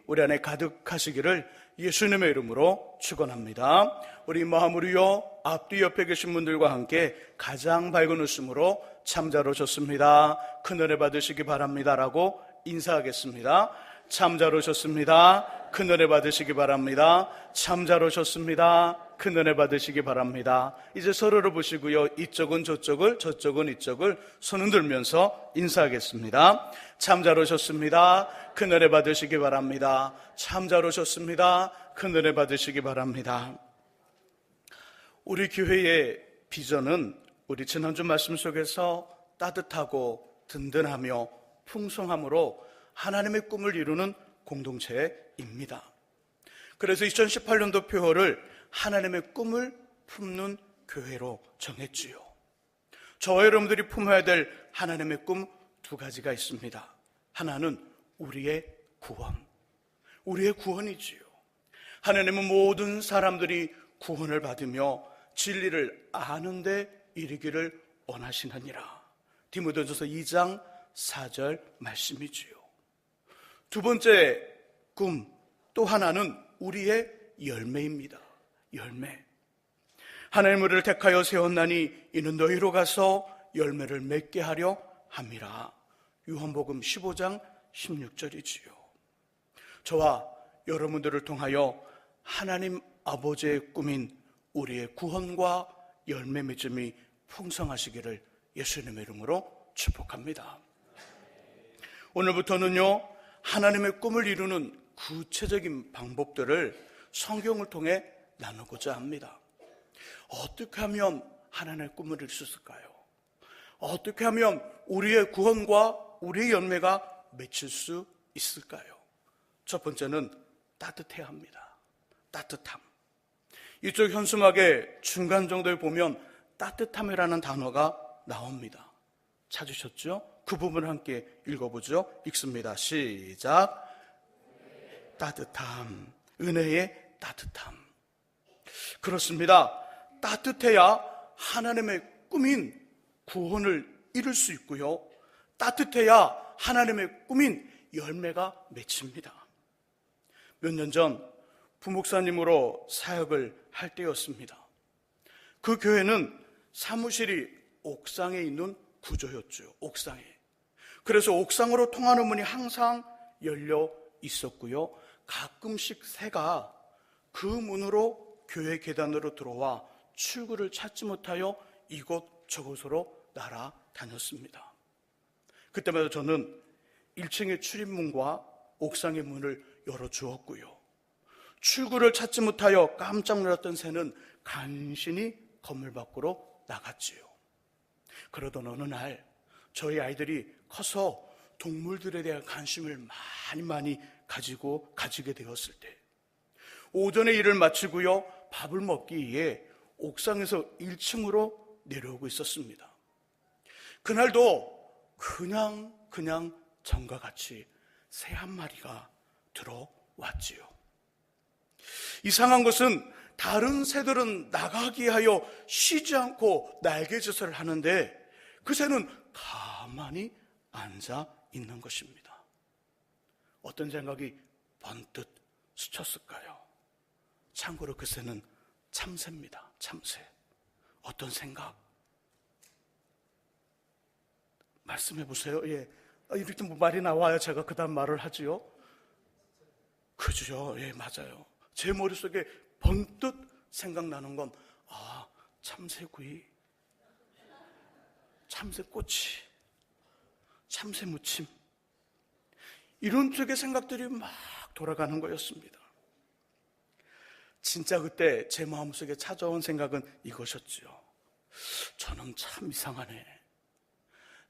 우리 안에 가득하시기를 예수님의 이름으로 축원합니다. 우리 마음으로요, 앞뒤 옆에 계신 분들과 함께 가장 밝은 웃음으로 참자로 좋습니다, 큰 은혜 받으시기 바랍니다라고 인사하겠습니다. 참자로 좋습니다, 큰 은혜 받으시기 바랍니다. 참자로 좋습니다, 큰 은혜 받으시기 바랍니다. 이제 서로를 보시고요, 이쪽은 저쪽을, 저쪽은 이쪽을 손 흔들면서 인사하겠습니다. 참자로 좋습니다, 큰 은혜 받으시기 바랍니다. 참자로 좋습니다, 큰 은혜 받으시기 바랍니다. 우리 교회의 비전은 우리 지난주 말씀 속에서 따뜻하고 든든하며 풍성함으로 하나님의 꿈을 이루는 공동체입니다. 그래서 2018년도 표어를 하나님의 꿈을 품는 교회로 정했지요. 저와 여러분들이 품어야 될 하나님의 꿈 두 가지가 있습니다. 하나는 우리의 구원, 우리의 구원이지요. 하나님은 모든 사람들이 구원을 받으며 진리를 아는 데 이르기를 원하시느니라. 디모데전서 2장 4절 말씀이지요. 두 번째 꿈, 또 하나는 우리의 열매입니다. 열매. 하나님 우리를 택하여 세웠나니 이는 너희로 가서 열매를 맺게 하려 함이라. 요한복음 15장 16절이지요. 저와 여러분들을 통하여 하나님 아버지의 꿈인 우리의 구원과 열매 맺음이 풍성하시기를 예수님의 이름으로 축복합니다. 오늘부터는요, 하나님의 꿈을 이루는 구체적인 방법들을 성경을 통해 나누고자 합니다. 어떻게 하면 하나님의 꿈을 이룰 수 있을까요? 어떻게 하면 우리의 구원과 우리의 열매가 맺힐 수 있을까요? 첫 번째는 따뜻해야 합니다. 따뜻함. 이쪽 현수막의 중간 정도에 보면 따뜻함이라는 단어가 나옵니다. 찾으셨죠? 그 부분을 함께 읽어보죠. 읽습니다. 시작. 따뜻함, 은혜의 따뜻함. 그렇습니다. 따뜻해야 하나님의 꿈인 구원을 이룰 수 있고요, 따뜻해야 하나님의 꿈인 열매가 맺힙니다. 몇 년 전 부목사님으로 사역을 할 때였습니다. 그 교회는 사무실이 옥상에 있는 구조였죠. 옥상에. 그래서 옥상으로 통하는 문이 항상 열려 있었고요, 가끔씩 새가 그 문으로 교회 계단으로 들어와 출구를 찾지 못하여 이곳저곳으로 날아다녔습니다. 그때마다 저는 1층의 출입문과 옥상의 문을 열어주었고요, 출구를 찾지 못하여 깜짝 놀랐던 새는 간신히 건물 밖으로 나갔지요. 그러던 어느 날 저희 아이들이 커서 동물들에 대한 관심을 많이 가지게 되었을 때, 오전에 일을 마치고요, 밥을 먹기 위해 옥상에서 1층으로 내려오고 있었습니다. 그날도 그냥 전과 같이 새 한 마리가 들어왔지요. 이상한 것은 다른 새들은 나가기 하여 쉬지 않고 날개짓을 하는데 그 새는 가만히 앉아 있는 것입니다. 어떤 생각이 번뜩 스쳤을까요? 참고로 그 새는 참새입니다. 참새. 어떤 생각? 말씀해 보세요. 예. 이렇게 뭐 말이 나와야 제가 그 다음 말을 하지요. 그죠? 예, 맞아요. 제 머릿속에 번뜩 생각나는 건, 참새구이, 참새꼬치, 참새무침, 이런 쪽의 생각들이 막 돌아가는 거였습니다. 진짜 그때 제 마음속에 찾아온 생각은 이것이었죠. 저는 참 이상하네.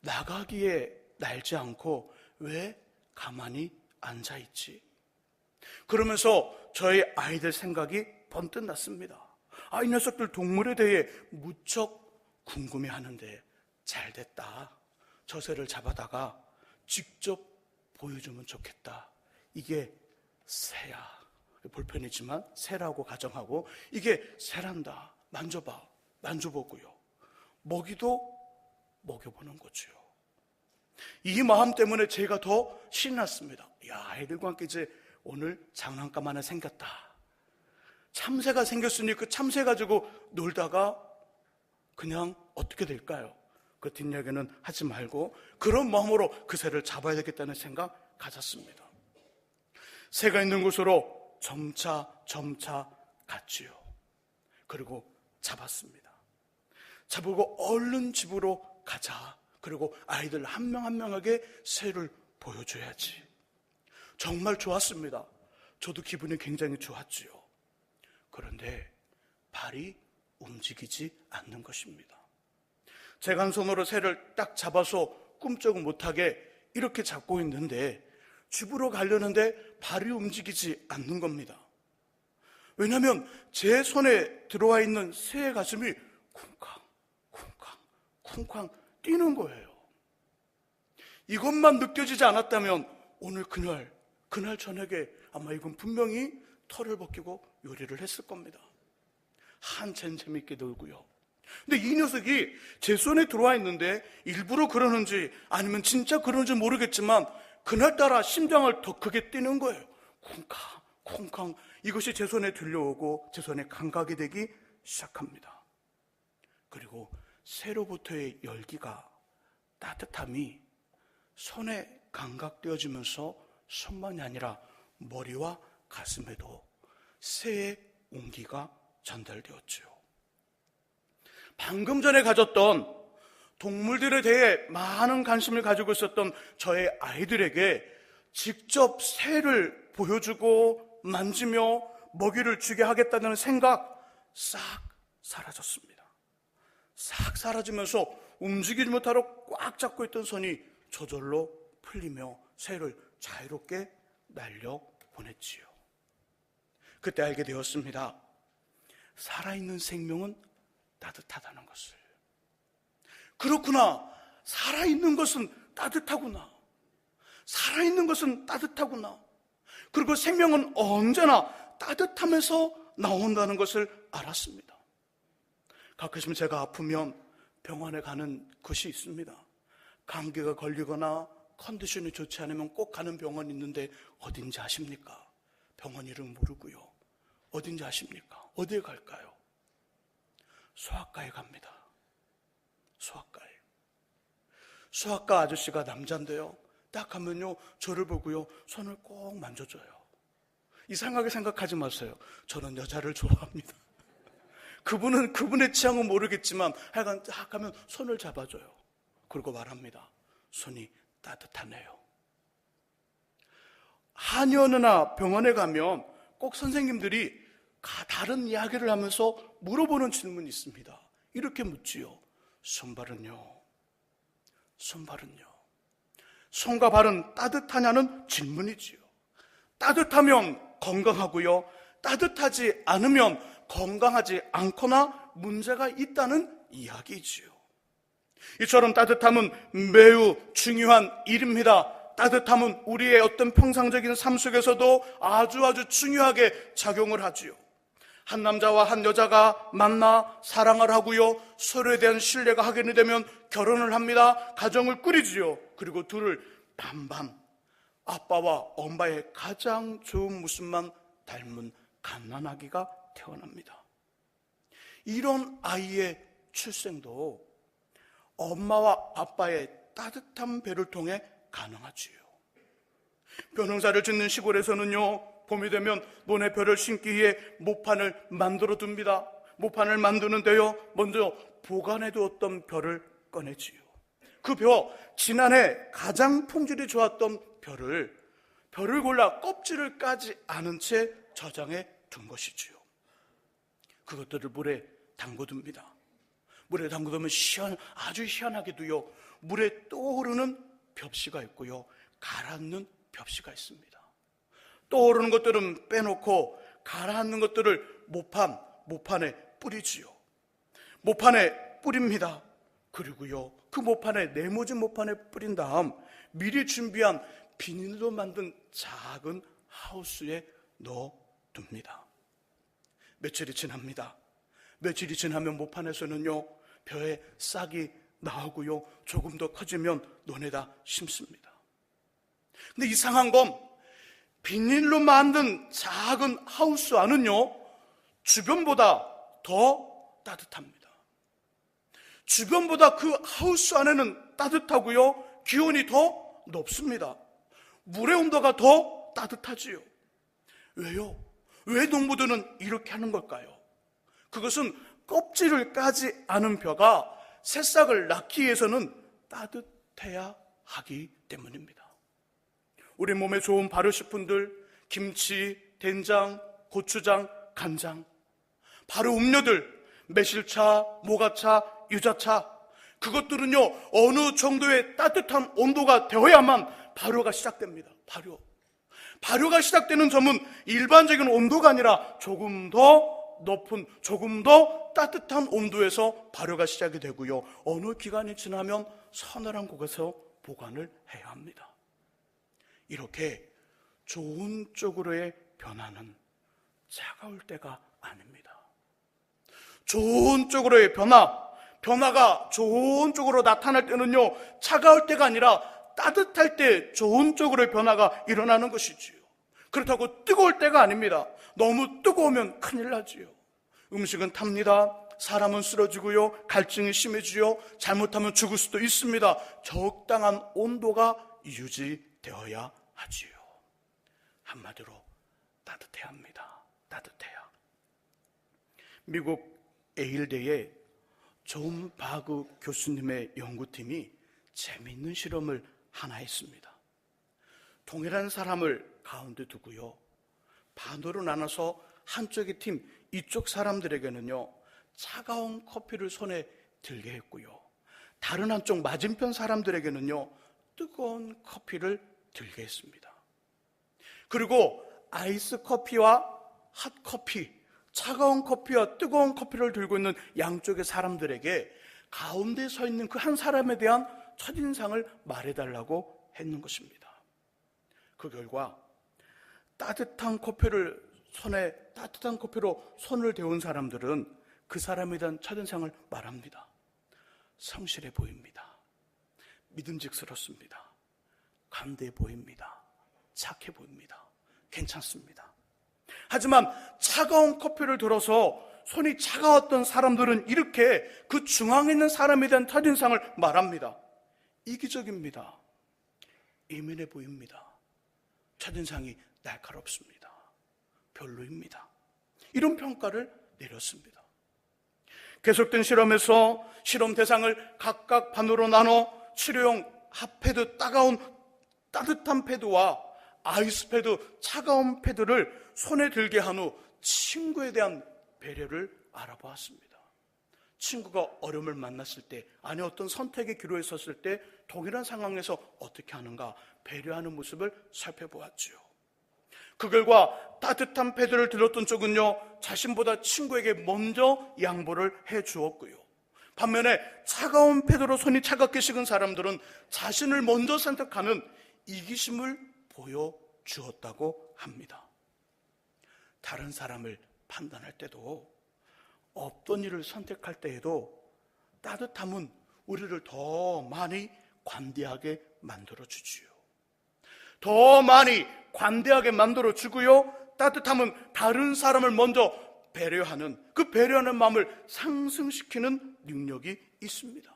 나가기에 날지 않고 왜 가만히 앉아있지? 그러면서 저희 아이들 생각이 번뜩 났습니다. 이 녀석들 동물에 대해 무척 궁금해하는데 잘됐다. 저 새를 잡아다가 직접 보여주면 좋겠다. 이게 새야. 볼펜이지만 새라고 가정하고, 이게 새란다. 만져보고요. 먹이도 먹여보는 거죠. 이 마음 때문에 제가 더 신났습니다. 아이들과 함께 이제 오늘 장난감 하나 생겼다. 참새가 생겼으니 그 참새 가지고 놀다가 그냥 어떻게 될까요? 그 뒷이야기는 하지 말고 그런 마음으로 그 새를 잡아야 되겠다는 생각 가졌습니다. 새가 있는 곳으로 점차 갔지요. 그리고 잡았습니다. 잡고 얼른 집으로 가자. 그리고 아이들 한 명 한 명에게 새를 보여줘야지. 정말 좋았습니다. 저도 기분이 굉장히 좋았지요. 그런데 발이 움직이지 않는 것입니다. 제가 한 손으로 새를 딱 잡아서 꿈쩍 못하게 이렇게 잡고 있는데 집으로 가려는데 발이 움직이지 않는 겁니다. 왜냐하면 제 손에 들어와 있는 새의 가슴이 쿵쾅 뛰는 거예요. 이것만 느껴지지 않았다면 오늘 그날 저녁에 아마 이건 분명히 털을 벗기고 요리를 했을 겁니다. 한참 재밌게 놀고요. 근데 이 녀석이 제 손에 들어와 있는데 일부러 그러는지 아니면 진짜 그러는지 모르겠지만 그날따라 심장을 더 크게 뛰는 거예요. 쿵쾅 이것이 제 손에 들려오고 제 손에 감각이 되기 시작합니다. 그리고 새로부터의 열기가, 따뜻함이 손에 감각되어지면서 손만이 아니라 머리와 가슴에도 새의 온기가 전달되었죠. 방금 전에 가졌던 동물들에 대해 많은 관심을 가지고 있었던 저의 아이들에게 직접 새를 보여주고 만지며 먹이를 주게 하겠다는 생각 싹 사라졌습니다. 싹 사라지면서 움직이지 못하러 꽉 잡고 있던 손이 저절로 풀리며 새를 자유롭게 날려보냈지요. 그때 알게 되었습니다. 살아있는 생명은 따뜻하다는 것을. 그렇구나. 살아있는 것은 따뜻하구나. 살아있는 것은 따뜻하구나. 그리고 생명은 언제나 따뜻함에서 나온다는 것을 알았습니다. 가끔씩 제가 아프면 병원에 가는 곳이 있습니다. 감기가 걸리거나 컨디션이 좋지 않으면 꼭 가는 병원이 있는데 어딘지 아십니까? 병원 이름 모르고요. 어딘지 아십니까? 어디에 갈까요? 소아과에 갑니다. 소아과 아저씨가 남자인데요. 딱 가면요, 저를 보고요, 손을 꼭 만져줘요. 이상하게 생각하지 마세요. 저는 여자를 좋아합니다. 그분의 취향은 모르겠지만 하여간 딱 가면 손을 잡아줘요. 그리고 말합니다. 손이 따뜻하네요. 한의원이나 병원에 가면 꼭 선생님들이 다른 이야기를 하면서 물어보는 질문이 있습니다. 이렇게 묻지요. 손발은요? 손과 발은 따뜻하냐는 질문이지요. 따뜻하면 건강하고요. 따뜻하지 않으면 건강하지 않거나 문제가 있다는 이야기지요. 이처럼 따뜻함은 매우 중요한 일입니다. 따뜻함은 우리의 어떤 평상적인 삶 속에서도 아주 중요하게 작용을 하지요. 한 남자와 한 여자가 만나 사랑을 하고요, 서로에 대한 신뢰가 확인이 되면 결혼을 합니다. 가정을 꾸리지요. 그리고 둘을 반반, 아빠와 엄마의 가장 좋은 모습만 닮은 갓난아기가 태어납니다. 이런 아이의 출생도 엄마와 아빠의 따뜻한 배를 통해 가능하지요. 벼농사를 짓는 시골에서는요, 봄이 되면 논에 벼를 심기 위해 모판을 만들어 둡니다. 모판을 만드는데요, 먼저 보관해 두었던 벼를 꺼내지요. 그 벼, 지난해 가장 품질이 좋았던 벼를 골라 껍질을 까지 않은 채 저장해 둔 것이지요. 그것들을 물에 담궈둡니다. 물에 담궈두면 아주 희한하게도요, 물에 떠오르는 벽시가 있고요, 가라앉는 벽시가 있습니다. 떠오르는 것들은 빼놓고 가라앉는 것들을 모판에 뿌리지요. 모판에 뿌립니다. 그리고요, 그 모판에, 네모진 모판에 뿌린 다음 미리 준비한 비닐로 만든 작은 하우스에 넣어둡니다. 며칠이 지납니다. 며칠이 지나면 모판에서는요, 벼에 싹이 나오고요, 조금 더 커지면 논에다 심습니다. 근데 이상한 건 비닐로 만든 작은 하우스 안은요, 주변보다 더 따뜻합니다. 주변보다 그 하우스 안에는 따뜻하고요, 기온이 더 높습니다. 물의 온도가 더 따뜻하지요. 왜요? 왜 농부들은 이렇게 하는 걸까요? 그것은 껍질을 까지 않은 벼가 새싹을 낳기 위해서는 따뜻해야 하기 때문입니다. 우리 몸에 좋은 발효식품들, 김치, 된장, 고추장, 간장, 발효 음료들, 매실차, 모가차, 유자차, 그것들은요, 어느 정도의 따뜻한 온도가 되어야만 발효가 시작됩니다. 발효가 시작되는 점은 일반적인 온도가 아니라 조금 더 높은, 조금 더 따뜻한 온도에서 발효가 시작이 되고요, 어느 기간이 지나면 서늘한 곳에서 보관을 해야 합니다. 이렇게 좋은 쪽으로의 변화는 차가울 때가 아닙니다. 좋은 쪽으로의 변화가 좋은 쪽으로 나타날 때는요, 차가울 때가 아니라 따뜻할 때 좋은 쪽으로의 변화가 일어나는 것이지요. 그렇다고 뜨거울 때가 아닙니다. 너무 뜨거우면 큰일 나지요. 음식은 탑니다. 사람은 쓰러지고요, 갈증이 심해지요, 잘못하면 죽을 수도 있습니다. 적당한 온도가 유지되어야 하지요. 한마디로 따뜻해야 합니다. 따뜻해야. 미국 에일대의 존 바그 교수님의 연구팀이 재미있는 실험을 하나 했습니다. 동일한 사람을 가운데 두고요, 반으로 나눠서 한쪽의 팀, 이쪽 사람들에게는요, 차가운 커피를 손에 들게 했고요, 다른 한쪽 맞은편 사람들에게는요, 뜨거운 커피를 들게 했습니다. 그리고 아이스 커피와 핫 커피, 차가운 커피와 뜨거운 커피를 들고 있는 양쪽의 사람들에게 가운데 서 있는 그 한 사람에 대한 첫인상을 말해달라고 했는 것입니다. 그 결과 따뜻한 커피로 손을 대운 사람들은 그 사람에 대한 첫인상을 말합니다. 성실해 보입니다. 믿음직스럽습니다. 감대해 보입니다. 착해 보입니다. 괜찮습니다. 하지만 차가운 커피를 들어서 손이 차가웠던 사람들은 이렇게 그 중앙에 있는 사람에 대한 첫인상을 말합니다. 이기적입니다. 예민해 보입니다. 첫인상이 날카롭습니다. 별로입니다. 이런 평가를 내렸습니다. 계속된 실험에서 실험 대상을 각각 반으로 나눠 치료용 핫패드, 따뜻한 패드와 아이스 패드, 차가운 패드를 손에 들게 한 후 친구에 대한 배려를 알아보았습니다. 친구가 어려움을 만났을 때, 아니 어떤 선택의 기로에 섰을 때 동일한 상황에서 어떻게 하는가 배려하는 모습을 살펴보았죠. 그 결과 따뜻한 패드를 들었던 쪽은요, 자신보다 친구에게 먼저 양보를 해주었고요, 반면에 차가운 패드로 손이 차갑게 식은 사람들은 자신을 먼저 선택하는 이기심을 보여주었다고 합니다. 다른 사람을 판단할 때도, 어떤 일을 선택할 때에도 따뜻함은 우리를 더 많이 관대하게 만들어주지요. 더 많이 관대하게 만들어주고요, 따뜻함은 다른 사람을 먼저 배려하는, 그 배려하는 마음을 상승시키는 능력이 있습니다.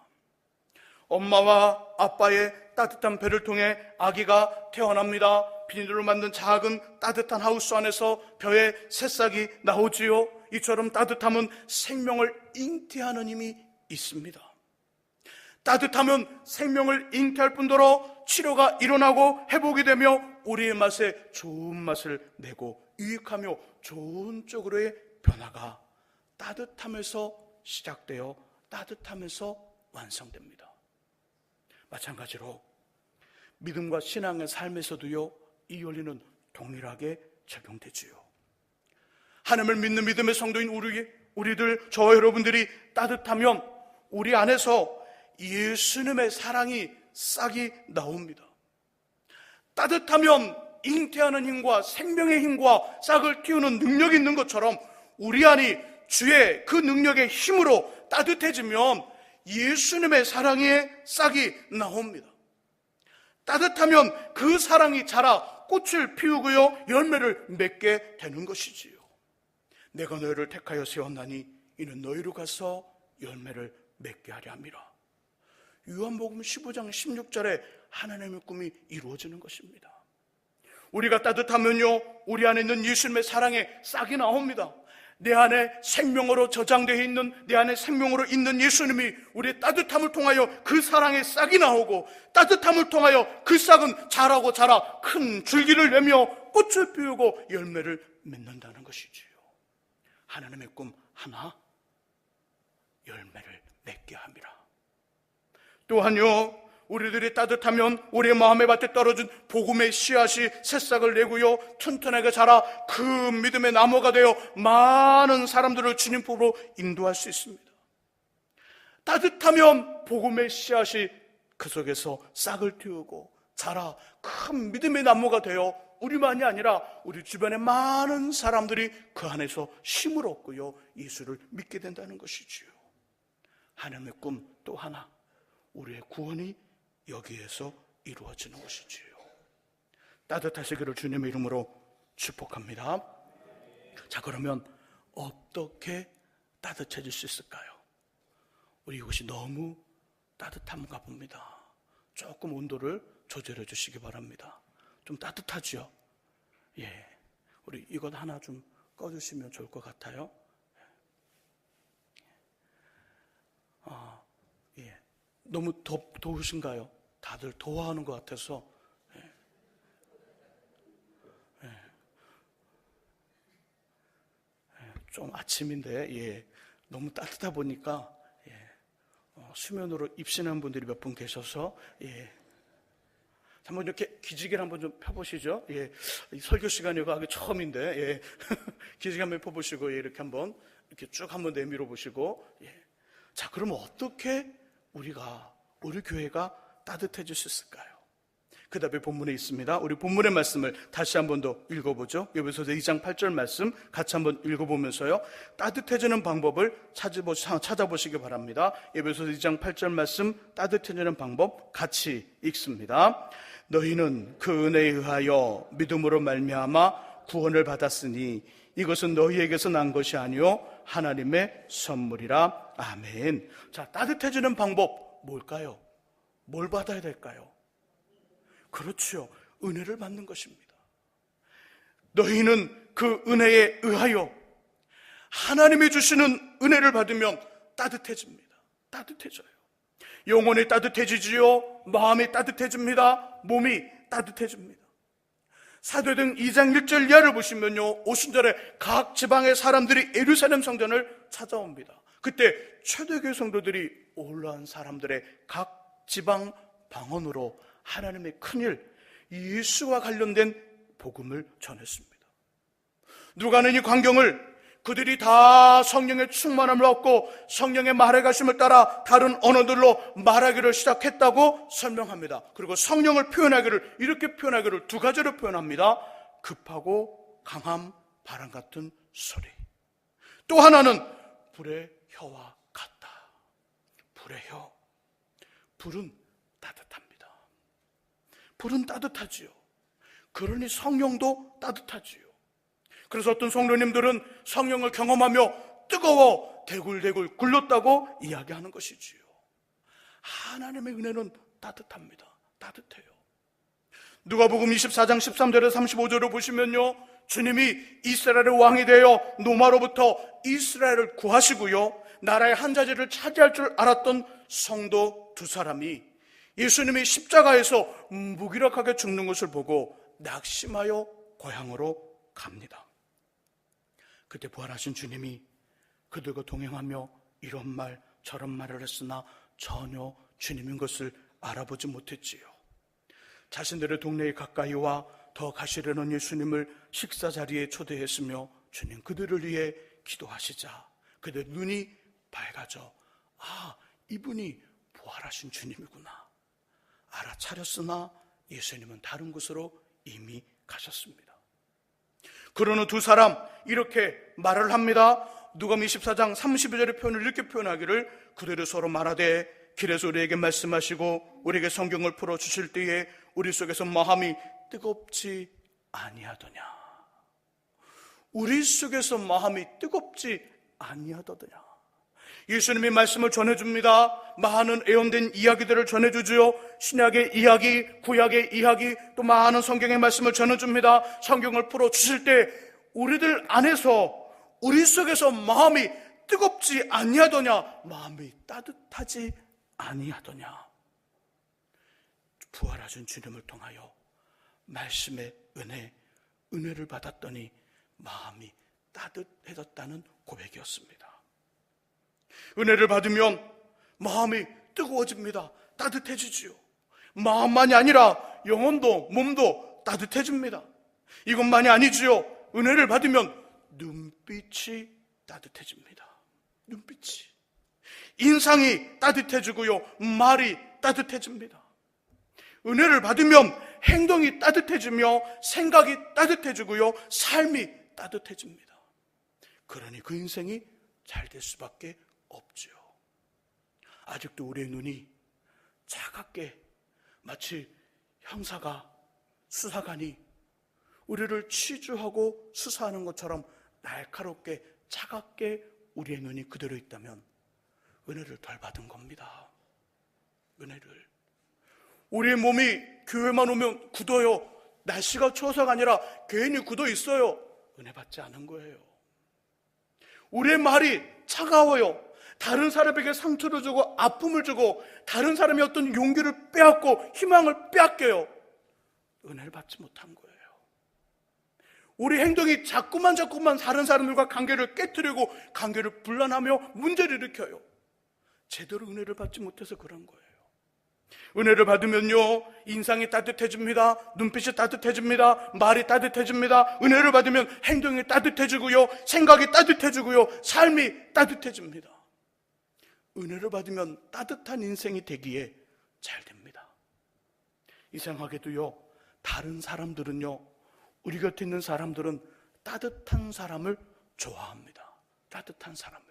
엄마와 아빠의 따뜻한 배를 통해 아기가 태어납니다. 비닐로 만든 작은 따뜻한 하우스 안에서 벼의 새싹이 나오지요. 이처럼 따뜻함은 생명을 잉태하는 힘이 있습니다. 따뜻하면 생명을 잉태할 뿐더러 치료가 일어나고 회복이 되며 우리의 맛에 좋은 맛을 내고 유익하며 좋은 쪽으로의 변화가 따뜻함에서 시작되어 따뜻함에서 완성됩니다. 마찬가지로 믿음과 신앙의 삶에서도요, 이 원리는 동일하게 적용되지요. 하나님을 믿는 믿음의 성도인 우리들, 저와 여러분들이 따뜻하면 우리 안에서 예수님의 사랑이 싹이 나옵니다. 따뜻하면 잉태하는 힘과 생명의 힘과 싹을 틔우는 능력이 있는 것처럼 우리 안이 주의 그 능력의 힘으로 따뜻해지면 예수님의 사랑의 싹이 나옵니다. 따뜻하면 그 사랑이 자라 꽃을 피우고요 열매를 맺게 되는 것이지요. 내가 너희를 택하여 세웠나니 이는 너희로 가서 열매를 맺게 하려 함이라. 요한복음 15장 16절에 하나님의 꿈이 이루어지는 것입니다. 우리가 따뜻하면요 우리 안에 있는 예수님의 사랑의 싹이 나옵니다. 내 안에 생명으로 저장되어 있는, 내 안에 생명으로 있는 예수님이 우리의 따뜻함을 통하여 그 사랑의 싹이 나오고, 따뜻함을 통하여 그 싹은 자라고 자라 큰 줄기를 내며 꽃을 피우고 열매를 맺는다는 것이지요. 하나님의 꿈 하나, 열매를 맺게 함이라. 또한요 우리들이 따뜻하면 우리의 마음의 밭에 떨어진 복음의 씨앗이 새싹을 내고요 튼튼하게 자라 그 믿음의 나무가 되어 많은 사람들을 주님 품으로 인도할 수 있습니다. 따뜻하면 복음의 씨앗이 그 속에서 싹을 틔우고 자라 큰 믿음의 나무가 되어 우리만이 아니라 우리 주변의 많은 사람들이 그 안에서 힘을 얻고요 예수를 믿게 된다는 것이지요. 하나님의 꿈 또 하나, 우리의 구원이 여기에서 이루어지는 것이지요. 따뜻하시기를 주님의 이름으로 축복합니다. 자, 그러면 어떻게 따뜻해질 수 있을까요? 우리 이곳이 너무 따뜻한가 봅니다. 조금 온도를 조절해 주시기 바랍니다. 좀 따뜻하죠? 예, 우리 이것 하나 좀 꺼주시면 좋을 것 같아요. 예, 너무 더우신가요? 다들 더워하는 것 같아서. 좀 아침인데, 예, 너무 따뜻하다 보니까, 수면으로 입신한 분들이 몇 분 계셔서, 예. 한번 이렇게 기지개를 한번 좀 펴보시죠. 예, 설교 시간이고 하기 처음인데, 예. 기지개 한번 펴보시고, 예, 이렇게 한번, 이렇게 쭉 한번 내밀어 보시고, 예. 자, 그러면 어떻게 우리 교회가 따뜻해질 수 있을까요? 그 답이 본문에 있습니다. 우리 본문의 말씀을 다시 한번 더 읽어보죠. 에베소서 2장 8절 말씀 같이 한번 읽어보면서요 따뜻해지는 방법을 찾아보시기 바랍니다. 에베소서 2장 8절 말씀 따뜻해지는 방법 같이 읽습니다. 너희는 그 은혜에 의하여 믿음으로 말미암아 구원을 받았으니 이것은 너희에게서 난 것이 아니요 하나님의 선물이라. 아멘. 자, 따뜻해지는 방법 뭘까요? 뭘 받아야 될까요? 그렇죠. 은혜를 받는 것입니다. 너희는 그 은혜에 의하여 하나님이 주시는 은혜를 받으면 따뜻해집니다. 따뜻해져요. 영혼이 따뜻해지지요. 마음이 따뜻해집니다. 몸이 따뜻해집니다. 사도행 2장 1절 이하를 보시면요 오순절에 각 지방의 사람들이 예루살렘 성전을 찾아옵니다. 그때 초대교회 성도들이 올라온 사람들의 각 지방 방언으로 하나님의 큰일, 예수와 관련된 복음을 전했습니다. 누가는 이 광경을 그들이 다 성령의 충만함을 얻고 성령의 말해 가심을 따라 다른 언어들로 말하기를 시작했다고 설명합니다. 그리고 성령을 표현하기를 이렇게 표현하기를 두 가지로 표현합니다. 급하고 강함, 바람 같은 소리. 또 하나는 불의 혀와 같다. 불의 혀. 불은 따뜻합니다. 불은 따뜻하지요. 그러니 성령도 따뜻하지요. 그래서 어떤 성도님들은 성령을 경험하며 뜨거워 대굴대굴 굴렀다고 이야기하는 것이지요. 하나님의 은혜는 따뜻합니다. 따뜻해요. 누가복음 24장 13절에서 35절을 보시면요 주님이 이스라엘의 왕이 되어 로마로부터 이스라엘을 구하시고요 나라의 한 자리를 차지할 줄 알았던 성도 두 사람이 예수님이 십자가에서 무기력하게 죽는 것을 보고 낙심하여 고향으로 갑니다. 그때 부활하신 주님이 그들과 동행하며 이런 말 저런 말을 했으나 전혀 주님인 것을 알아보지 못했지요. 자신들의 동네에 가까이 와 더 가시려는 예수님을 식사 자리에 초대했으며 주님 그들을 위해 기도하시자 그들 눈이 밝아져 이분이 부활하신 주님이구나 알아차렸으나 예수님은 다른 곳으로 이미 가셨습니다. 그러는 두 사람 이렇게 말을 합니다. 누가복음 24장 32절의 표현을 이렇게 표현하기를 그들이 서로 말하되 길에서 우리에게 말씀하시고 우리에게 성경을 풀어주실 때에 우리 속에서 마음이 뜨겁지 아니하더냐. 우리 속에서 마음이 뜨겁지 아니하더냐. 예수님이 말씀을 전해줍니다. 많은 애원된 이야기들을 전해주지요. 신약의 이야기, 구약의 이야기, 또 많은 성경의 말씀을 전해줍니다. 성경을 풀어주실 때 우리들 안에서, 우리 속에서 마음이 뜨겁지 아니하더냐, 마음이 따뜻하지 아니하더냐. 부활하신 주님을 통하여 말씀의 은혜를 받았더니 마음이 따뜻해졌다는 고백이었습니다. 은혜를 받으면 마음이 뜨거워집니다. 따뜻해지지요. 마음만이 아니라 영혼도 몸도 따뜻해집니다. 이것만이 아니지요. 은혜를 받으면 눈빛이 따뜻해집니다. 눈빛이, 인상이 따뜻해지고요, 말이 따뜻해집니다. 은혜를 받으면 행동이 따뜻해지며 생각이 따뜻해지고요, 삶이 따뜻해집니다. 그러니 그 인생이 잘 될 수밖에 없죠. 아직도 우리의 눈이 차갑게, 마치 형사가, 수사관이 우리를 치주하고 수사하는 것처럼 날카롭게 차갑게 우리의 눈이 그대로 있다면 은혜를 덜 받은 겁니다. 은혜를. 우리의 몸이 교회만 오면 굳어요. 날씨가 추워서가 아니라 괜히 굳어 있어요. 은혜 받지 않은 거예요. 우리의 말이 차가워요. 다른 사람에게 상처를 주고 아픔을 주고 다른 사람의 어떤 용기를 빼앗고 희망을 빼앗겨요. 은혜를 받지 못한 거예요. 우리 행동이 자꾸만 다른 사람들과 관계를 깨트리고 관계를 분란하며 문제를 일으켜요. 제대로 은혜를 받지 못해서 그런 거예요. 은혜를 받으면요, 인상이 따뜻해집니다. 눈빛이 따뜻해집니다. 말이 따뜻해집니다. 은혜를 받으면 행동이 따뜻해지고요, 생각이 따뜻해지고요, 삶이 따뜻해집니다. 은혜를 받으면 따뜻한 인생이 되기에 잘 됩니다. 이상하게도요, 다른 사람들은요, 우리 곁에 있는 사람들은 따뜻한 사람을 좋아합니다. 따뜻한 사람을.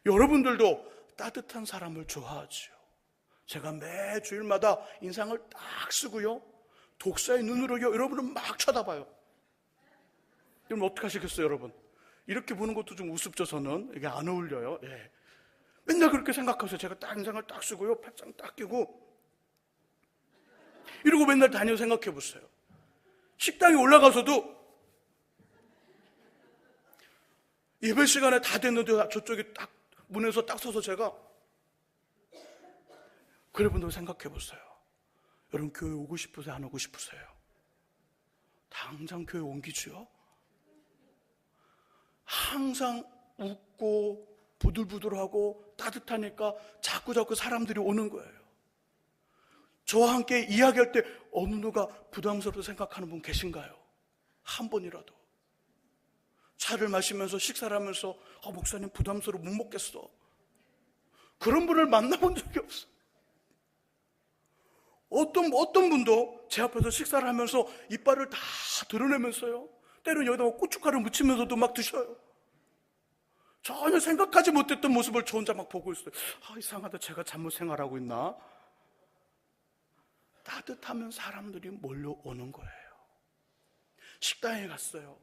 여러분들도 따뜻한 사람을 좋아하지요. 제가 매 주일마다 인상을 딱 쓰고요, 독사의 눈으로 여러분을 막 쳐다봐요. 그럼 어떻게 하시겠어요, 여러분? 이렇게 보는 것도 좀 우습죠, 저는. 이게 안 어울려요. 예. 맨날 그렇게 생각하세요. 제가 딱 인상을 딱 쓰고요, 팔짱 딱 끼고 이러고 맨날 다니고 생각해 보세요. 식당에 올라가서도 예배 시간에 다 됐는데 저쪽에 딱 문에서 딱 서서 제가, 여러분들 생각해 보세요. 여러분 교회 오고 싶으세요? 안 오고 싶으세요? 당장 교회 옮기죠. 항상 웃고 부들부들하고 따뜻하니까 자꾸 사람들이 오는 거예요. 저와 함께 이야기할 때 어느 누가 부담스럽게 생각하는 분 계신가요? 한 번이라도. 차를 마시면서 식사를 하면서 목사님 부담스러워 못 먹겠어. 그런 분을 만나본 적이 없어. 어떤 분도 제 앞에서 식사를 하면서 이빨을 다 드러내면서요, 때로는 여기다가 고춧가루 묻히면서도 막 드셔요. 전혀 생각하지 못했던 모습을 저 혼자 막 보고 있어요. 이상하다, 제가 잘못 생활하고 있나? 따뜻하면 사람들이 몰려오는 거예요. 식당에 갔어요.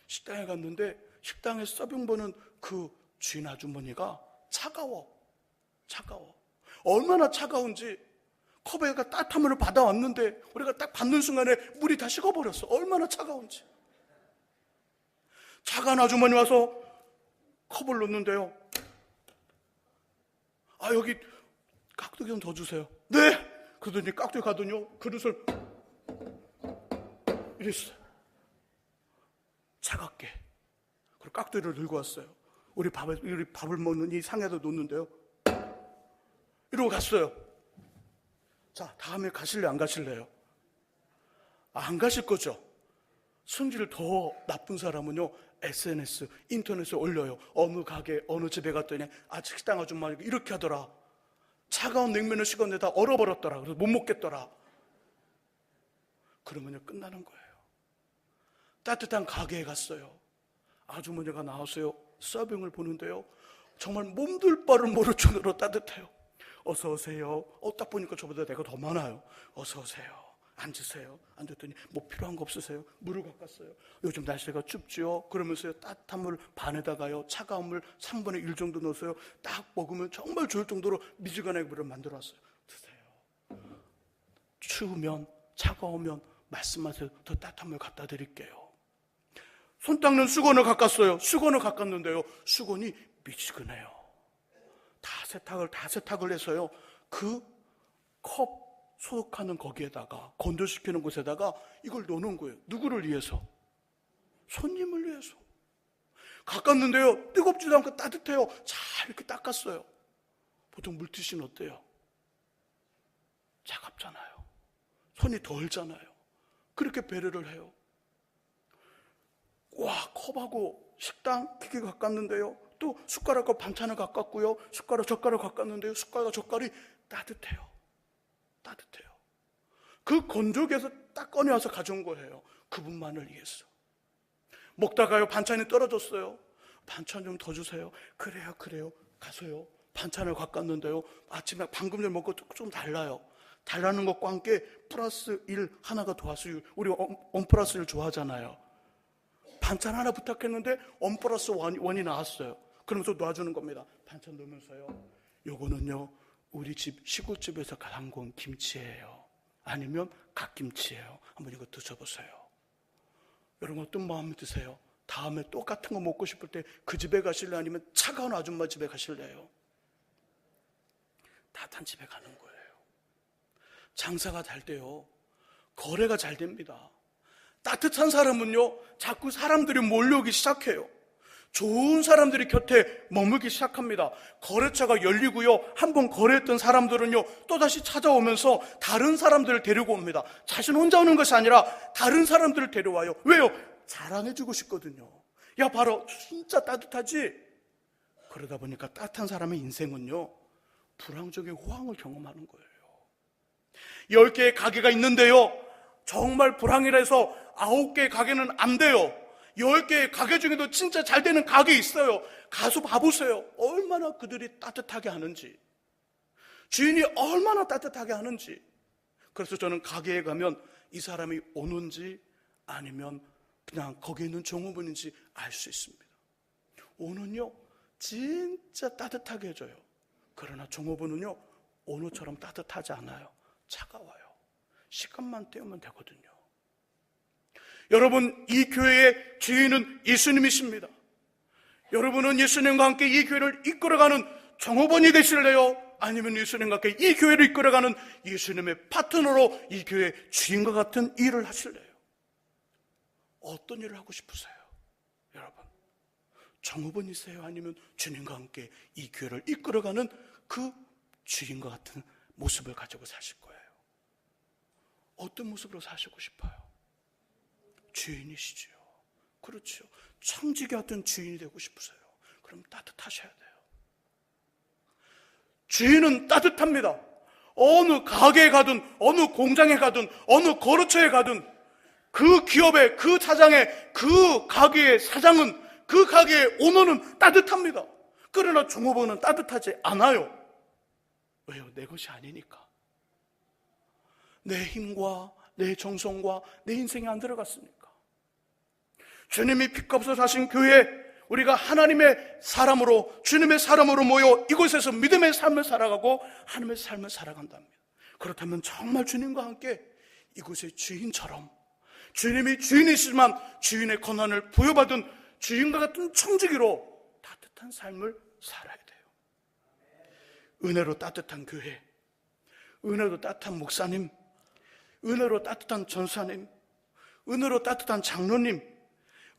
식당에 갔는데 식당에 서빙 보는 그 주인 아주머니가 차가워. 얼마나 차가운지, 컵에 따뜻한 물을 받아왔는데 우리가 딱 받는 순간에 물이 다 식어버렸어. 얼마나 차가운지. 차가운 아주머니 와서 컵을 놓는데요, 여기 깍두기 좀 더 주세요. 네! 그러더니 깍두기 가더니요, 그릇을 이랬어요. 차갑게. 그리고 깍두기를 들고 왔어요. 우리 밥을 먹는 이 상에다 놓는데요, 이러고 갔어요. 자, 다음에 가실래요? 안 가실래요? 안 가실 거죠? 성질 더 나쁜 사람은요, SNS, 인터넷에 올려요. 어느 가게, 어느 집에 갔더니 식당 아줌마가 이렇게 하더라. 차가운 냉면을 식었는데 다 얼어버렸더라. 그래서 못 먹겠더라. 그러면요, 끝나는 거예요. 따뜻한 가게에 갔어요. 아주머니가 나와서요, 서빙을 보는데요, 정말 몸둘 바를 모를 정도로 따뜻해요. 어서 오세요. 딱 보니까 저보다 내가 더 많아요. 어서 오세요. 앉으세요. 앉았더니 뭐 필요한 거 없으세요? 물을 깎았어요. 요즘 날씨가 춥지요. 그러면서요 따뜻한 물 반에다가요 차가운 물 3분의 1 정도 넣어서요 딱 먹으면 정말 좋을 정도로 미지근하게 물을 만들어놨어요. 드세요. 추우면 차가우면 말씀하세요. 더 따뜻한 물 갖다 드릴게요. 손 닦는 수건을 깎았어요. 수건을 깎았는데요 수건이 미지근해요. 다 세탁을 해서요 그 컵 소독하는 거기에다가 건조시키는 곳에다가 이걸 넣어놓은 거예요. 누구를 위해서? 손님을 위해서. 깎았는데요 뜨겁지도 않고 따뜻해요. 잘 이렇게 닦았어요. 보통 물티슈는 어때요? 차갑잖아요. 손이 덜잖아요. 그렇게 배려를 해요. 와, 컵하고 식당 기계 깎았는데요 또 숟가락과 반찬을 깎았고요 숟가락 젓가락 깎았는데요 숟가락과 젓갈이 따뜻해요. 그 건조기에서 딱 꺼내와서 가져온 거예요. 그분만을 위해서. 먹다가요 반찬이 떨어졌어요. 반찬 좀 더 주세요. 그래요. 가서요 반찬을 깎았는데요 아침에 방금 전에 먹고 좀 달라요. 달라는 것과 함께 플러스 1 하나가 더왔어요. 우리 원 플러스 1 좋아하잖아요. 반찬 하나 부탁했는데 원 플러스 1이 나왔어요. 그러면서 놔주는 겁니다. 반찬 넣으면서요 요거는요 우리 집 시골집에서 갖고 온 김치예요. 아니면 갓김치예요. 한번 이거 드셔보세요. 여러분 어떤 마음이 드세요? 다음에 똑같은 거 먹고 싶을 때 그 집에 가실래요? 아니면 차가운 아줌마 집에 가실래요? 따뜻한 집에 가는 거예요. 장사가 잘 돼요. 거래가 잘 됩니다. 따뜻한 사람은요 자꾸 사람들이 몰려오기 시작해요. 좋은 사람들이 곁에 머물기 시작합니다. 거래처가 열리고요 한번 거래했던 사람들은요 또다시 찾아오면서 다른 사람들을 데리고 옵니다. 자신 혼자 오는 것이 아니라 다른 사람들을 데려와요. 왜요? 자랑해주고 싶거든요. 야 봐라 진짜 따뜻하지? 그러다 보니까 따뜻한 사람의 인생은요 불황적인 호황을 경험하는 거예요. 10개의 가게가 있는데요 정말 불황이라 해서 9개의 가게는 안 돼요. 10개의 가게 중에도 진짜 잘 되는 가게 있어요. 가서 봐보세요. 얼마나 그들이 따뜻하게 하는지, 주인이 얼마나 따뜻하게 하는지. 그래서 저는 가게에 가면 이 사람이 오는지 아니면 그냥 거기에 있는 종업원인지 알 수 있습니다. 오는요 진짜 따뜻하게 해줘요. 그러나 종업원은요 오늘처럼 따뜻하지 않아요. 차가워요. 시간만 때우면 되거든요. 여러분 이 교회의 주인은 예수님이십니다. 여러분은 예수님과 함께 이 교회를 이끌어가는 종업원이 되실래요? 아니면 예수님과 함께 이 교회를 이끌어가는 예수님의 파트너로 이 교회의 주인과 같은 일을 하실래요? 어떤 일을 하고 싶으세요? 여러분 종업원이세요? 아니면 주님과 함께 이 교회를 이끌어가는 그 주인과 같은 모습을 가지고 사실 거예요? 어떤 모습으로 사시고 싶어요? 주인이시죠. 그렇죠. 청지기 같은 주인이 되고 싶으세요? 그럼 따뜻하셔야 돼요. 주인은 따뜻합니다. 어느 가게에 가든 어느 공장에 가든 어느 거래처에 가든 그 기업의 그 사장의 그 가게의 사장은 그 가게의 오너는 따뜻합니다. 그러나 종업원은 따뜻하지 않아요. 왜요? 내 것이 아니니까. 내 힘과 내 정성과 내 인생이 안 들어갔으니까. 주님이 피값으로 사신 교회, 우리가 하나님의 사람으로, 주님의 사람으로 모여 이곳에서 믿음의 삶을 살아가고 하나님의 삶을 살아간답니다. 그렇다면 정말 주님과 함께 이곳의 주인처럼, 주님이 주인이시지만 주인의 권한을 부여받은 주인과 같은 청지기로 따뜻한 삶을 살아야 돼요. 은혜로 따뜻한 교회, 은혜로 따뜻한 목사님, 은혜로 따뜻한 전사님, 은혜로 따뜻한 장로님,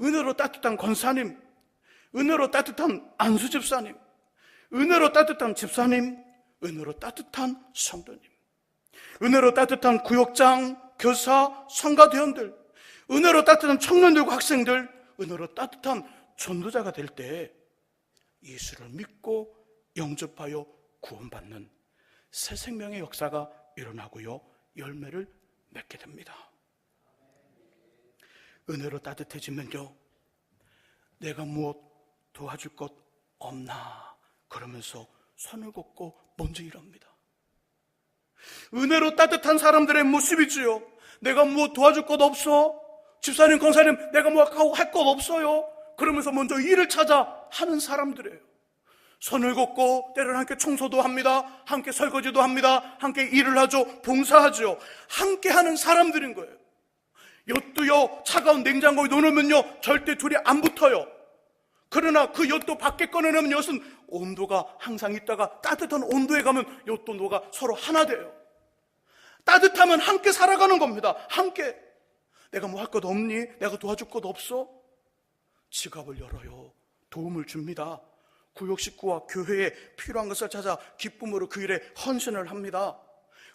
은혜로 따뜻한 권사님, 은혜로 따뜻한 안수집사님, 은혜로 따뜻한 집사님, 은혜로 따뜻한 성도님, 은혜로 따뜻한 구역장, 교사, 성가대원들, 은혜로 따뜻한 청년들과 학생들, 은혜로 따뜻한 전도자가 될 때 예수를 믿고 영접하여 구원받는 새 생명의 역사가 일어나고요 열매를 맺게 됩니다. 은혜로 따뜻해지면요 내가 무엇 도와줄 것 없나 그러면서 손을 걷고 먼저 일합니다. 은혜로 따뜻한 사람들의 모습이지요. 내가 뭐 도와줄 것 없어? 집사님, 권사님, 내가 뭐 할 것 없어요? 그러면서 먼저 일을 찾아 하는 사람들이에요. 손을 걷고 때로는 함께 청소도 합니다. 함께 설거지도 합니다. 함께 일을 하죠. 봉사하죠. 함께 하는 사람들인 거예요. 엿도요, 차가운 냉장고에 넣어놓으면요, 절대 둘이 안 붙어요. 그러나 그 엿도 밖에 꺼내놓으면 엿은 온도가 항상 있다가 따뜻한 온도에 가면 엿도 녹아 서로 하나 돼요. 따뜻하면 함께 살아가는 겁니다. 함께. 내가 뭐 할 것 없니? 내가 도와줄 것 없어? 지갑을 열어요. 도움을 줍니다. 구역 식구와 교회에 필요한 것을 찾아 기쁨으로 그 일에 헌신을 합니다.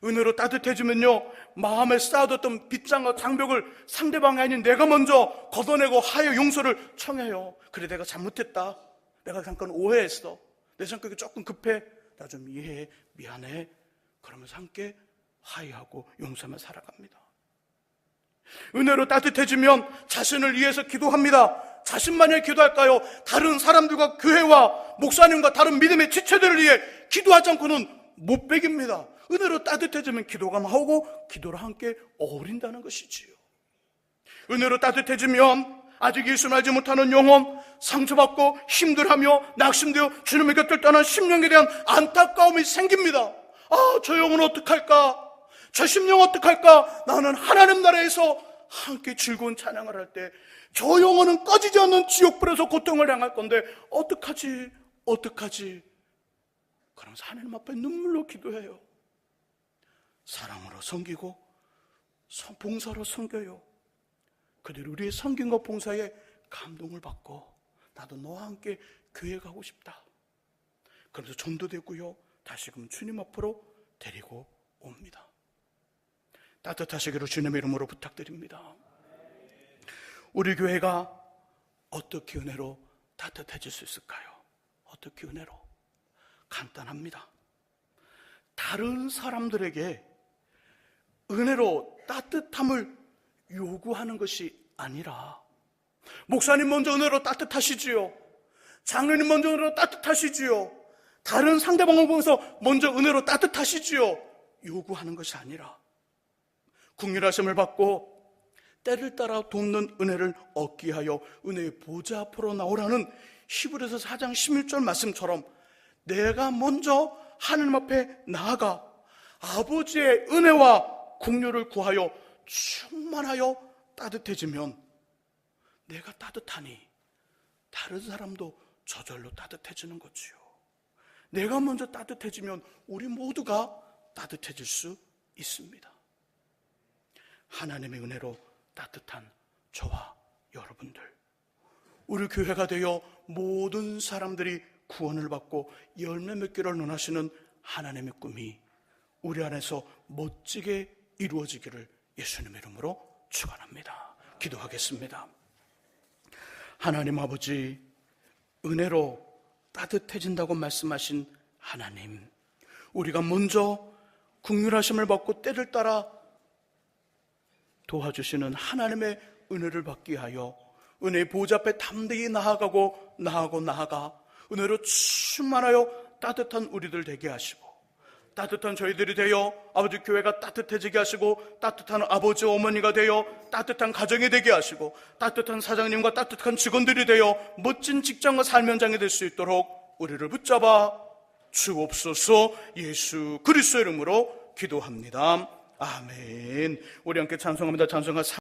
은혜로 따뜻해지면요, 마음에 쌓아뒀던 빗장과 장벽을 상대방이 아닌 내가 먼저 걷어내고 하여 용서를 청해요. 그래, 내가 잘못했다. 내가 잠깐 오해했어. 내 성격이 조금 급해. 나 좀 이해해. 미안해. 그러면서 함께 화해하고 용서하며 살아갑니다. 은혜로 따뜻해지면 자신을 위해서 기도합니다. 자신만을 기도할까요? 다른 사람들과 교회와 목사님과 다른 믿음의 지체들을 위해 기도하지 않고는 못 beg입니다. 은혜로 따뜻해지면 기도가 나오고 기도를 함께 어우린다는 것이지요. 은혜로 따뜻해지면 아직 예수를 알지 못하는 영혼, 상처받고 힘들하며 낙심되어 주님의 곁을 떠난 심령에 대한 안타까움이 생깁니다. 아, 저 영혼 어떡할까? 저 심령 어떡할까? 나는 하나님 나라에서 함께 즐거운 찬양을 할 때 저 영혼은 꺼지지 않는 지옥불에서 고통을 당할 건데 어떡하지? 그러면서 하나님 앞에 눈물로 기도해요. 사랑으로 섬기고 봉사로 섬겨요. 그대로 우리의 섬김과 봉사에 감동을 받고 나도 너와 함께 교회 가고 싶다. 그러면서 전도되고요, 다시금 주님 앞으로 데리고 옵니다. 따뜻하시기로 주님의 이름으로 부탁드립니다. 우리 교회가 어떻게 은혜로 따뜻해질 수 있을까요? 어떻게 은혜로? 간단합니다. 다른 사람들에게 은혜로 따뜻함을 요구하는 것이 아니라, 목사님 먼저 은혜로 따뜻하시지요. 장로님 먼저 은혜로 따뜻하시지요. 다른 상대방을 보면서 먼저 은혜로 따뜻하시지요. 요구하는 것이 아니라 긍휼하심을 받고 때를 따라 돕는 은혜를 얻기 하여 은혜의 보좌 앞으로 나오라는 히브리서 4장 16절 말씀처럼 내가 먼저 하나님 앞에 나아가 아버지의 은혜와 긍휼을 구하여 충만하여 따뜻해지면 내가 따뜻하니 다른 사람도 저절로 따뜻해지는 거지요. 내가 먼저 따뜻해지면 우리 모두가 따뜻해질 수 있습니다. 하나님의 은혜로 따뜻한 저와 여러분들, 우리 교회가 되어 모든 사람들이 구원을 받고 열매 맺기를 원하시는 하나님의 꿈이 우리 안에서 멋지게 이루어지기를 예수님의 이름으로 축원합니다. 기도하겠습니다. 하나님 아버지, 은혜로 따뜻해진다고 말씀하신 하나님, 우리가 먼저 긍휼하심을 받고 때를 따라 도와주시는 하나님의 은혜를 받기 위하여 은혜의 보좌 앞에 담대히 나아가 은혜로 충만하여 따뜻한 우리들 되게 하시고, 따뜻한 저희들이 되어 아버지 교회가 따뜻해지게 하시고, 따뜻한 아버지 어머니가 되어 따뜻한 가정이 되게 하시고, 따뜻한 사장님과 따뜻한 직원들이 되어 멋진 직장과 삶 현장이 될 수 있도록 우리를 붙잡아 주옵소서. 예수 그리스도의 이름으로 기도합니다. 아멘. 우리 함께 찬송합니다. 찬송가